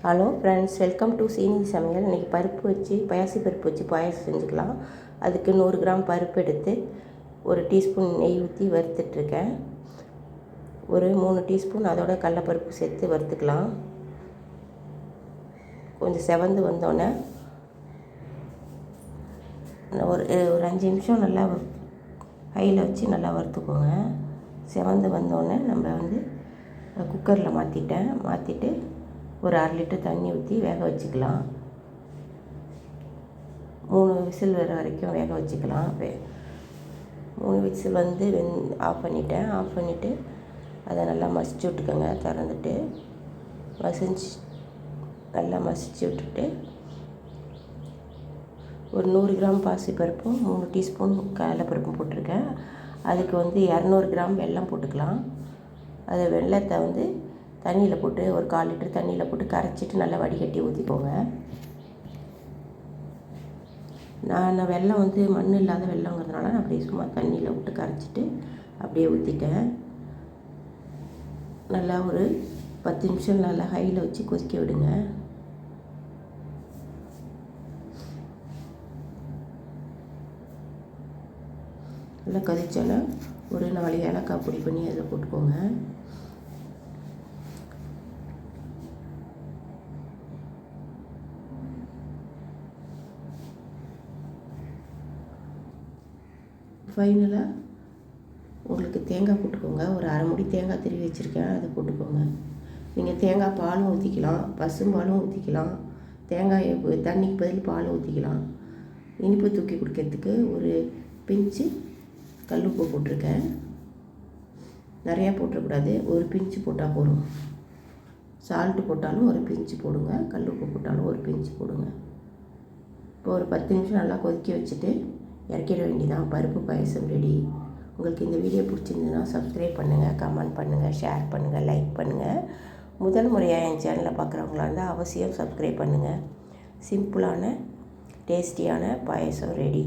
Hello friends, welcome to சீனி சமையல். இன்றைக்கி பருப்பு வச்சு பாயாசி பருப்பு வச்சு பாயாசம் செஞ்சுக்கலாம். அதுக்கு 100 கிராம் பருப்பு எடுத்து 1 டீஸ்பூன் நெய் ஊற்றி வறுத்துட்ருக்கேன். ஒரு 3 டீஸ்பூன் அதோட கடலைப்பருப்பு சேர்த்து வறுத்துக்கலாம். கொஞ்சம் செவந்து வந்தோடனே ஒரு 5 நிமிஷம் நல்லா ஹையில் வச்சு நல்லா வறுத்துக்கோங்க. செவந்து வந்தோடனே நம்ம குக்கரில் மாற்றிட்டு ஒரு 1/2 லிட்டர் தண்ணி ஊற்றி வேக வச்சுக்கலாம். 3 விசில் வர வரைக்கும் வேக வச்சுக்கலாம். 3 விசில் ஆஃப் பண்ணிவிட்டு அதை நல்லா மசிச்சு விட்டுக்கோங்க. திறந்துட்டு நல்லா மசிச்சு விட்டுட்டு ஒரு 100 கிராம் பாசிப்பருப்பும் 3 டீஸ்பூன் கடலைப்பருப்பும் போட்டிருக்கேன். அதுக்கு 200 கிராம் வெல்லம் போட்டுக்கலாம். அதை வெல்லத்தை தண்ணியில் போட்டு ஒரு 1/4 லிட்டர் தண்ணியில் போட்டு கரைச்சிட்டு நல்லா வடிகட்டி ஊற்றிக்கோங்க. நான் வெல்லம் மண் இல்லாத வெல்லங்கிறதுனால நான் அப்படியே சும்மா தண்ணியில் விட்டு கரைச்சிட்டு அப்படியே ஊற்றிட்டேன். நல்லா ஒரு 10 நிமிஷம் நல்லா ஹையில் வச்சு கொதிக்க விடுங்க. நல்லா கொதிச்சோன்னா ஒரு 4 ஏலக்காய் பொடி பண்ணி அதில் போட்டுக்கோங்க. ஃபைனலாக உங்களுக்கு தேங்காய் போட்டுக்கோங்க. ஒரு 1/2 மூடி தேங்காய் திருவி வச்சுருக்கேன், அதை போட்டுக்கோங்க. நீங்கள் தேங்காய் பாலும் ஊற்றிக்கலாம், பசும்பாலும் ஊற்றிக்கலாம். தேங்காயை தண்ணிக்கு பதில் பால் ஊற்றிக்கலாம். இனிப்பு தூக்கி குடிக்கிறதுக்கு ஒரு பிஞ்சு கல்லுப்பு போட்டிருக்கேன். நிறையா போட்டுறக்கூடாது, ஒரு பிஞ்சு போட்டால் போதும். சால்ட்டு போட்டாலும் ஒரு பிஞ்சு போடுங்க, கல்லுப்பு போட்டாலும் ஒரு பிஞ்சு போடுங்க. இப்போ ஒரு 10 நிமிஷம் நல்லா கொதிக்க வச்சுட்டு இறக்கிட வேண்டியதான். பருப்பு பாயசம் ரெடி. உங்களுக்கு இந்த வீடியோ பிடிச்சிருந்ததுன்னா சப்ஸ்கிரைப் பண்ணுங்கள், கமெண்ட் பண்ணுங்கள், ஷேர் பண்ணுங்கள், லைக் பண்ணுங்கள். முதல் முறையாக என் சேனலை பார்க்குறவங்களா இருந்தால் அவசியம் சப்ஸ்கிரைப் பண்ணுங்கள். சிம்பிளான டேஸ்டியான பாயசம் ரெடி.